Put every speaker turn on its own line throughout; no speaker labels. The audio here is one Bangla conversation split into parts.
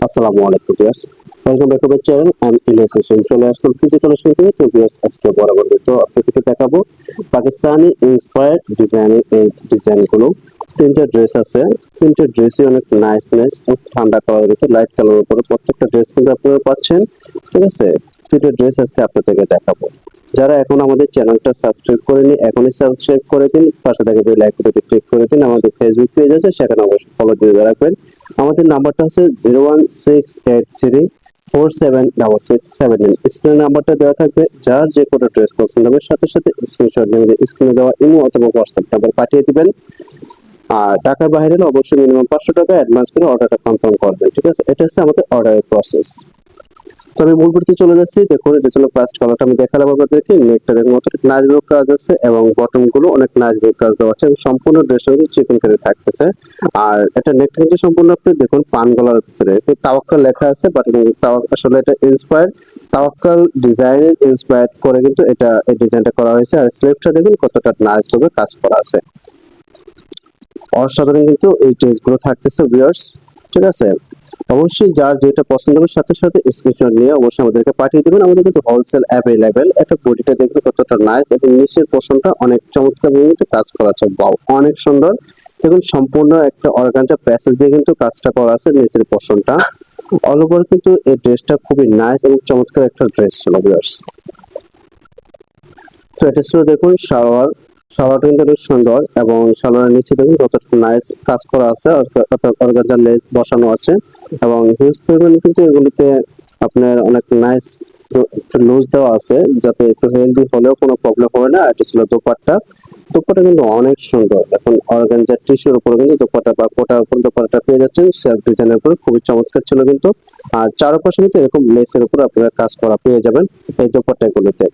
আসসালামু আলাইকুম viewers, welcome back to my channel. আমি ইলিয়াস হোসেন চলে আসলাম ফিজিক্যাল থেকে। তো ভিউয়ার্স, আজকে বরাবর তো আপনাদেরকে দেখাবো পাকিস্তানি ইন্সপায়ার্ড ডিজাইনের এই ডিজাইনগুলো। তিনটা ড্রেস আছে, তিনটা ড্রেসই অনেক নাইস নাইস, ঠান্ডা কালারের ভিতরে লাইট কালারের উপরে প্রত্যেকটা ড্রেস কিন্তু আপনারা পাচ্ছেন। ঠিক আছে, তিনটা ড্রেস আজকে আপনাদেরকে দেখাবো। যারা এখন আমাদের চ্যানেলটা সাবস্ক্রাইব করেনি, এখনই সাবস্ক্রাইব করে দিন, পাশে থাকা বেল আইকনটিতে ক্লিক করে দিন। আমাদের ফেসবুক পেজ আছে, সেখানে অবশ্যই ফলো দিয়ে রাখবেন। আমাদের নাম্বারটা হচ্ছে 01683476679। স্ক্রিনে নাম্বারটা দেওয়া থাকবে। যার যে কোনো ড্রেস পছন্দ হবে সাথে সাথে স্ক্রিনশট নিয়ে স্ক্রিনে দেওয়া ইমো অথবা হোয়াটসঅ্যাপ নাম্বার পাঠিয়ে দিবেন। আর টাকার বাইরে হলে অবশ্যই মিনিমাম 500 টাকা অ্যাডভান্স করে অর্ডারটা কনফার্ম করবেন। ঠিক আছে, এটা হচ্ছে আমাদের অর্ডারের প্রসেস। তো আমি মূল ভিডিওতে চলে যাচ্ছি। দেখুন, এটা ছিল ফার্স্ট কালারটা আমি দেখালাম আপনাদেরকে। নেকটা দেখুন মতো নাইস ব্লক কাজ আছে এবং বটম গুলো অনেক নাইস ব্লক কাজ দেওয়া আছে এবং সম্পূর্ণ ড্রেসটা কিন্তু চিকেন কারি থাকতেছে। আর এটা নেকটা কিন্তু সম্পূর্ণ আপনি দেখুন পান গলার ভিতরে তাওয়াক্কাল লেখা আছে, বাট আসলে এটা ইন্সপায়ার্ড তাওয়াক্কাল ডিজাইনের ইন্সপায়ার্ড করে কিন্তু এটা এই ডিজাইনটা করা হয়েছে। আর স্লিভটা দেখুন কতটা নাইস ভাবে কাজ করা আছে। অসাধারণ কিন্তু এই ড্রেসগুলো থাকতেছে ভিউয়ার্স। ঠিক আছে, অবশ্যই যার যেটা পছন্দ হবে সাথে সাথে স্ক্রিনশট নিয়ে অবশ্যই আমাদেরকে পাঠিয়ে দিবেন। আমাদের কিন্তু হোলসেল অ্যাভেলেবেল। একটা বডিটা দেখুন কতটা নাইস এবং নিচের পোর্শনটা অনেক চমৎকার ভাবে কাজ করা আছে। ওয়াও, অনেক সুন্দর। দেখুন সম্পূর্ণ একটা অর্গানজা প্যাসেজ দিয়ে কিন্তু কাজটা করা আছে নিচের পোর্শনটা। অল ওভার কিন্তু এই ড্রেসটা খুবই নাইস এবং চমৎকার একটা ড্রেস ছিল ভিউয়ার্স। তো এটা ছিল দেখুন সালোয়ার। সালোয়ারটা কিন্তু অনেক সুন্দর এবং সালোয়ারের নিচে দেখুন কতটা নাইস কাজ করা আছে, অর্গানজার লেস বসানো আছে এবং হিউজ পরিমাণে কিন্তু এগুলিতে আপনার অনেক নাইস একটু লুজ দেওয়া আছে যাতে একটু হেলদি হলেও কোনো প্রবলেম হবে না। এটা ছিল দোপাট্টা। দোপাট্টা কিন্তু অনেক সুন্দর। এখন অর্গানজার টিস্যুর উপর কিন্তু দোপাট্টা বা কোটার উপর দোপাট্টা পেয়ে যাচ্ছেন সেলফ ডিজাইনের উপর, খুবই চমৎকার ছিল কিন্তু। আর চারপাশে কিন্তু এরকম লেসের উপর আপনারা কাজ করা পেয়ে যাবেন এই দোপাট্টাগুলিতে।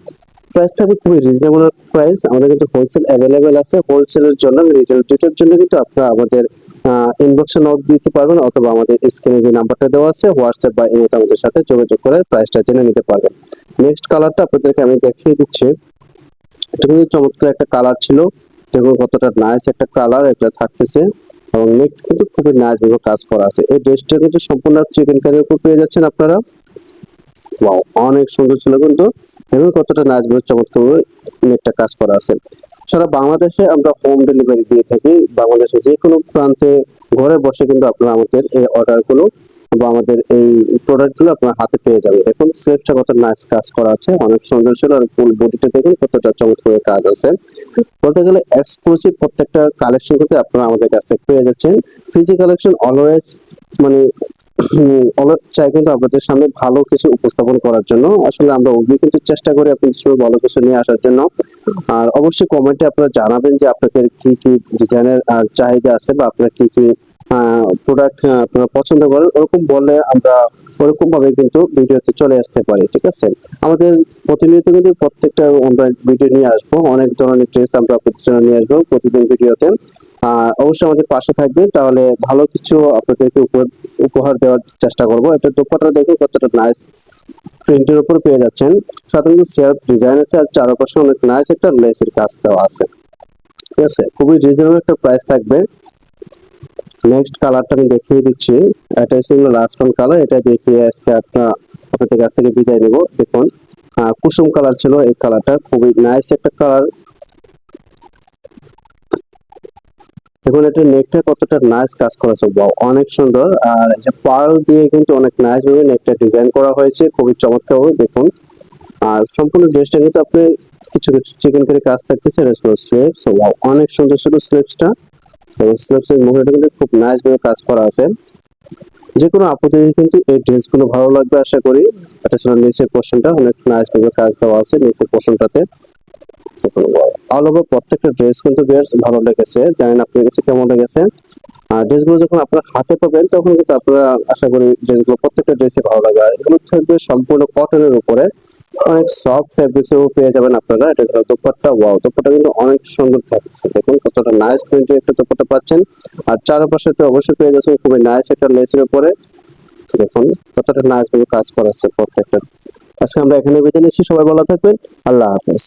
প্রাইসটা খুবই রিজনেবল প্রাইস। আমাদের কিন্তু হোলসেল অ্যাভেলেবেল আছে। হোলসেলের জন্য রিটেল ডিটের জন্য কিন্তু আপনারা আমাদের ইনবক্সে নক দিতে পারবেন অথবা আমাদের স্ক্রিনে যে নাম্বারটা দেওয়া আছে হোয়াটসঅ্যাপ বা ইমোতে আমাদের সাথে যোগাযোগ করে প্রাইসটা জেনে নিতে পারবেন। নেক্সট কালারটা আপনাদেরকে আমি দেখিয়ে দিচ্ছি। এটা কিন্তু চমৎকার একটা কালার ছিল। দেখুন কতটা নাইস একটা কালার এটা থাকতেছে এবং নেক কিন্তু খুবই নাইস ভাবে কাজ করা আছে। এই ড্রেসটা কিন্তু সম্পূর্ণ চিকেন কারির উপর পেয়ে যাচ্ছেন আপনারা। ওয়াও, অনেক সুন্দর ছিল কিন্তু। এবং কতটা নাইস ভাবে চমৎকার নেকটা কাজ করা আছে। সারা বাংলাদেশে আমরা হোম ডেলিভারি দিয়ে থাকি। বাংলাদেশে যে কোনো প্রান্তে ঘরে বসে কিন্তু আপনারা আমাদের এই অর্ডার গুলো বা আমাদের এই প্রোডাক্ট গুলো আপনার হাতে পেয়ে যাবেন। দেখুন স্লিভটা কত নাইস কাজ করা আছে, অনেক সুন্দর ছিল। আর ফুল বডিটা দেখুন কতটা চমৎকার কাজ আছে। বলতে গেলে এক্সক্লুসিভ প্রত্যেকটা কালেকশন কিন্তু আপনারা আমাদের কাছ থেকে পেয়ে যাচ্ছেন। ফিজি কালেকশন অলওয়েজ মানে চাই কিন্তু আপনাদের সামনে ভালো কিছু উপস্থাপন করার জন্য। আসলে আমরা ওগুলি কিন্তু চেষ্টা করি আপনাদের সামনে ভালো কিছু নিয়ে আসার জন্য। আর অবশ্যই কমেন্টে আপনারা জানাবেন যে আপনাদের কি কি ডিজাইনের চাহিদা আছে বা আপনারা কি কি প্রোডাক্ট আপনারা পছন্দ করেন। ওরকম বললে আমরা ওরকম ভাবে কিন্তু ভিডিওতে চলে আসতে পারি। ঠিক আছে, আমাদের প্রতিনিয়ত কিন্তু প্রত্যেকটা আমরা ভিডিও নিয়ে আসবো, অনেক ধরনের ড্রেস আমরা আপনাদের জন্য নিয়ে আসবো প্রতিদিন ভিডিওতে। অবশ্যই আমাদের পাশে থাকবেন, তাহলে ভালো কিছু আপনাদেরকে উপহার দেওয়ার চেষ্টা করব। এটা দোপাট্টা দেখুন কতটা নাইস প্রিন্টের উপর পেয়ে যাচ্ছেন। সাথে কিন্তু সেলফ ডিজাইন আছে আর চারপাশে অনেক নাইস একটা লেসের কাজ দেওয়া আছে। ঠিক আছে, খুবই রিজনেবল একটা প্রাইস থাকবে। নেক্সট কালারটা আমি দেখিয়ে দিচ্ছি। এটা ছিল লাস্ট ওয়ান কালার। এটা দেখিয়ে আজকে আপনাদের কাছ থেকে বিদায় নিব। দেখুন কুসুম কালার ছিল এই কালারটা, খুবই নাইস একটা কালার। দেখুন এটা নেকটা কতটা নাইস কাজ করেছে, ওয়াও অনেক সুন্দর। আর এই যে পার্ল দিয়ে কিন্তু অনেক নাইস ভাবে নেকটা ডিজাইন করা হয়েছে, খুবই চমৎকার ভাবে দেখুন। আর সম্পূর্ণ ড্রেসটা কিন্তু আপনি কিছু কিছু চিকেন কারি কাজ থাকতেছে। এটা ছিল স্লিভস, ওয়াও অনেক সুন্দর ছিল স্লিভসটা এবং স্লিভসের মুখটা কিন্তু খুব নাইস ভাবে কাজ করা আছে। যে কোনো আপুদের কিন্তু এই ড্রেসগুলো ভালো লাগবে আশা করি। এটা ছিল নিচের পোর্শনটা, অনেক নাইস ভাবে কাজ দেওয়া আছে নিচের পোর্শনটাতে। অল ওভার প্রত্যেকটা ড্রেস কিন্তু বেশ ভালো লেগেছে, জানেন আপনার কাছে কেমন লেগেছে। আর ড্রেসগুলো যখন আপনার হাতে পাবেন তখন কিন্তু আপনারা আশা করি ড্রেসগুলো প্রত্যেকটা ড্রেসে ভালো লাগবে। আর এগুলো থাকবে সম্পূর্ণ কটনের উপরে, অনেক সফট ফেব্রিক্স পেয়ে যাবেন আপনারা। এটা হলো দোপাট্টা, ওয়াও দোপাট্টা কিন্তু অনেক সুন্দর থাকছে। দেখুন কতটা নাইস প্রিন্টের একটা দোপাট্টা পাচ্ছেন। আর চারপাশে তো অবশ্যই পেয়ে যাচ্ছেন খুবই নাইস একটা লেসের উপরে। দেখুন কতটা নাইস ভাবে কাজ করা আছে প্রত্যেকটা। আজকে আমরা এখানে বিদায় নিচ্ছি, সবাই ভালো থাকবেন, আল্লাহ হাফেজ।